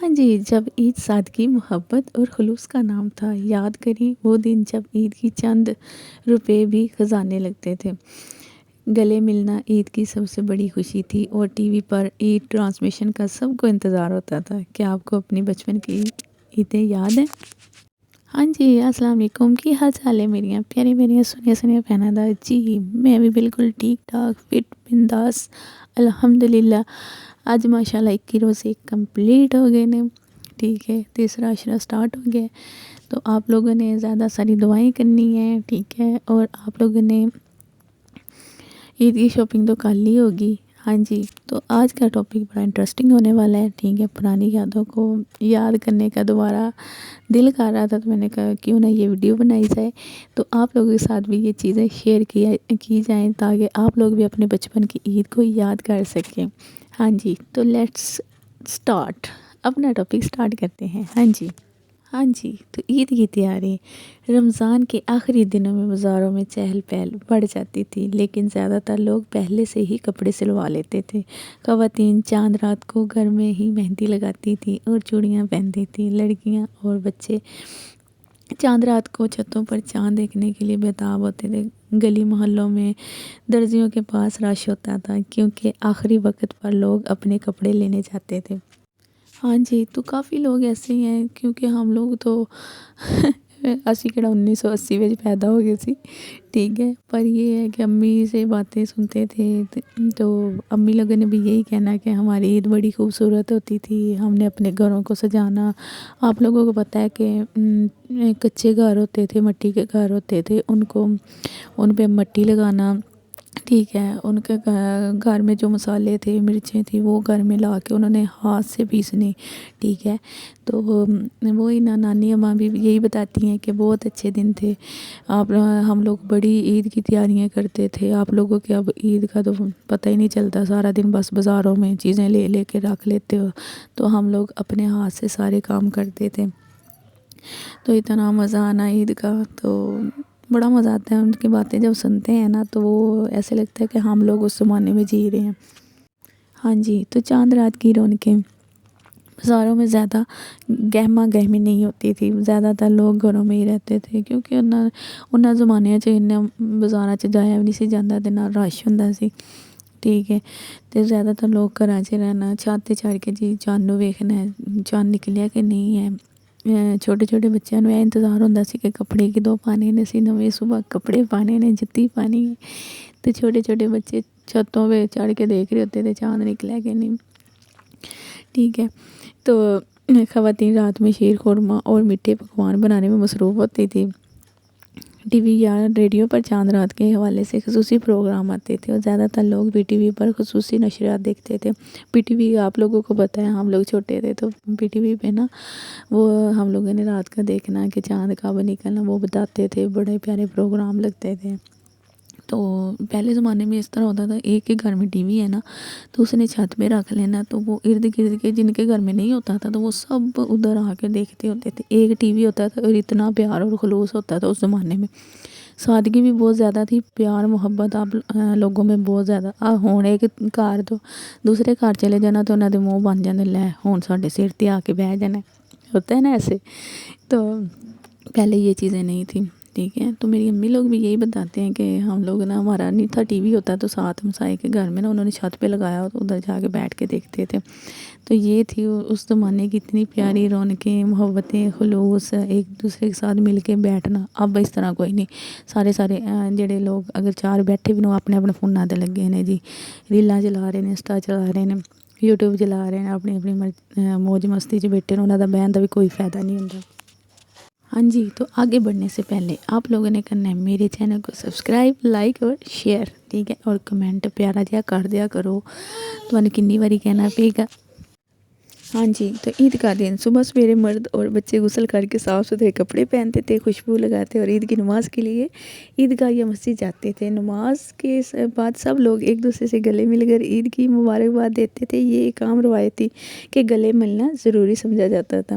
ہاں جی، جب عید سادگی، محبت اور خلوص کا نام تھا، یاد کریں وہ دن جب عید کی چند روپے بھی خزانے لگتے تھے۔ گلے ملنا عید کی سب سے بڑی خوشی تھی اور ٹی وی پر عید ٹرانسمیشن کا سب کو انتظار ہوتا تھا۔ کیا آپ کو اپنی بچپن کی عیدیں یاد ہیں؟ ہاں جی، السلام علیکم، کی حال چال ہے میری پیاری میری سنیا پہنا دا جی، میں بھی بالکل ٹھیک ٹھاک فٹ بنداس الحمدللہ۔ آج ماشاءاللہ 21 روزے کمپلیٹ ہو گئے نے، ٹھیک ہے، تیسرا عشرہ سٹارٹ ہو گیا ہے۔ تو آپ لوگوں نے زیادہ ساری دعائیں کرنی ہیں، ٹھیک ہے، اور آپ لوگوں نے عید کی شاپنگ تو کر لی ہوگی۔ ہاں جی، تو آج کا ٹاپک بڑا انٹرسٹنگ ہونے والا ہے، ٹھیک ہے، پرانی یادوں کو یاد کرنے کا دوبارہ دل کر رہا تھا، تو میں نے کہا کیوں نہ یہ ویڈیو بنائی جائے، تو آپ لوگوں کے ساتھ بھی یہ چیزیں شیئر کی جائیں تاکہ آپ لوگ بھی اپنے بچپن کی عید کو یاد کر سکیں۔ ہاں جی، تو لیٹس سٹارٹ، اپنا ٹاپک سٹارٹ کرتے ہیں۔ ہاں جی، تو عید کی تیاری رمضان کے آخری دنوں میں بازاروں میں چہل پہل بڑھ جاتی تھی، لیکن زیادہ تر لوگ پہلے سے ہی کپڑے سلوا لیتے تھے۔ خواتین چاند رات کو گھر میں ہی مہندی لگاتی تھی اور چوڑیاں پہنتی تھی۔ لڑکیاں اور بچے چاند رات کو چھتوں پر چاند دیکھنے کے لیے بےتاب ہوتے تھے۔ گلی محلوں میں درزیوں کے پاس رش ہوتا تھا کیونکہ آخری وقت پر لوگ اپنے کپڑے لینے جاتے تھے۔ ہاں جی، تو کافی لوگ ایسے ہی ہیں کیونکہ ہم لوگ تو اسی کڑا 1980 میں پیدا ہو گئے سی، ٹھیک ہے، پر یہ ہے کہ امی سے باتیں سنتے تھے تو امی لوگوں نے بھی یہی کہنا کہ ہماری عید بڑی خوبصورت ہوتی تھی، ہم نے اپنے گھروں کو سجانا۔ آپ لوگوں کو پتہ ہے کہ کچے گھر ہوتے تھے، مٹی کے گھر ہوتے تھے، ان پہ مٹی لگانا، ٹھیک ہے، ان کے گھر میں جو مسالے تھے، مرچیں تھیں، وہ گھر میں لا کے انہوں نے ہاتھ سے پیسنی، ٹھیک ہے، تو وہی نانی اماں بھی یہی بتاتی ہیں کہ بہت اچھے دن تھے۔ ہم لوگ بڑی عید کی تیاریاں کرتے تھے۔ آپ لوگوں کے اب عید کا تو پتہ ہی نہیں چلتا، سارا دن بس بازاروں میں چیزیں لے کے رکھ لیتے ہو، تو ہم لوگ اپنے ہاتھ سے سارے کام کرتے تھے۔ تو اتنا مزہ آنا عید کا، تو بڑا مزہ آتا ہے ان کی باتیں جب سنتے ہیں نا، تو وہ ایسے لگتا ہے کہ ہم لوگ اس زمانے میں جی رہے ہیں۔ ہاں جی، تو چاند رات کی رونقیں بازاروں میں زیادہ گہما گہمی نہیں ہوتی تھی، زیادہ تر لوگ گھروں میں ہی رہتے تھے کیونکہ انہاں زمانے بازاراں جایا بھی نہیں سی جاتا تے نہ رش ہوندا سی، ٹھیک ہے، تے زیادہ تر لوگ گھراں 'چ رہنا، چھت تے چڑھ کے جی چاند نوں ویکھنا ہے، چاند نکلیا کہ نہیں ہے۔ چھوٹے چھوٹے بچیاں نوں یہ انتظار ہوندا سی کہ کپڑے کدوں پانے نے، سی نویں صبح کپڑے پانے نے، جُتی پانی ہے، تو چھوٹے چھوٹے بچے چھتوں پہ چڑھ کے دیکھ رہے ہوتے تھے چاند نکلا کہ نہیں، ٹھیک ہے۔ تو خواتین رات میں شیر خورما اور میٹھے پکوان بنانے میں مصروف ہوتی تھی۔ ٹی وی یا ریڈیو پر چاند رات کے حوالے سے خصوصی پروگرام آتے تھے اور زیادہ تر لوگ پی ٹی وی پر خصوصی نشریات دیکھتے تھے۔ پی ٹی وی آپ لوگوں کو پتہ ہے، ہم لوگ چھوٹے تھے تو پی ٹی وی پہ نا وہ ہم لوگوں نے رات کا دیکھنا کہ چاند کب نکلنا، وہ بتاتے تھے، بڑے پیارے پروگرام لگتے تھے۔ تو پہلے زمانے میں اس طرح ہوتا تھا، ایک کے گھر میں ٹی وی ہے نا تو اس نے چھت پہ رکھ لینا، تو وہ ارد گرد کے جن کے گھر میں نہیں ہوتا تھا تو وہ سب ادھر آ کے دیکھتے ہوتے تھے۔ ایک ٹی وی ہوتا تھا اور اتنا پیار اور خلوص ہوتا تھا اس زمانے میں، سادگی بھی بہت زیادہ تھی، پیار محبت آپ لوگوں میں بہت زیادہ ہون ایک گھر تو دوسرے گھر چلے جانا تو انہوں دے منہ بن جانے، لے ہون ساڈے سر تے آ کے بیٹھ جانا، ہوتا ہے نا ایسے، تو پہلے یہ چیزیں نہیں تھیں، ٹھیک ہے۔ تو میری امی لوگ بھی یہی بتاتے ہیں کہ ہم لوگ نا، ہمارا نہیں تھا ٹی وی ہوتا تو ساتھ ہمسائے کے گھر میں نا انہوں نے چھت پہ لگایا تو ادھر جا کے بیٹھ کے دیکھتے تھے۔ تو یہ تھی اس زمانے کی اتنی پیاری رونقیں، محبتیں، خلوص، ایک دوسرے کے ساتھ مل کے بیٹھنا۔ اب اس طرح کوئی نہیں، سارے جڑے لوگ اگر چار بیٹھے بھی نو اپنے اپنے فوناں تے لگے نے جی، ریلاں چلا رہے نے، انسٹا چلا رہے نے، یوٹیوب چلا رہے ہیں، اپنی اپنی موج مستی 'چ بیٹھے نے، انہاں دا بہن دا بھی کوئی فائدہ نہیں ہوندا۔ ہاں جی، تو آگے بڑھنے سے پہلے آپ لوگوں نے کرنا ہے میرے چینل کو سبسکرائب، لائک اور شیئر، ٹھیک ہے، اور کمنٹ پیارا جہا کر دیا کرو، تمہیں کنی باری کہنا پے گا۔ ہاں جی، تو عید کا دن صبح سویرے مرد اور بچے غسل کر کے صاف ستھرے کپڑے پہنتے تھے، خوشبو لگاتے اور عید کی نماز کے لیے عیدگاہ یا مسجد جاتے تھے۔ نماز کے بعد سب لوگ ایک دوسرے سے گلے مل کر عید کی مبارکباد دیتے تھے۔ یہ ایک عام روایت تھی کہ گلے ملنا ضروری سمجھا جاتا تھا۔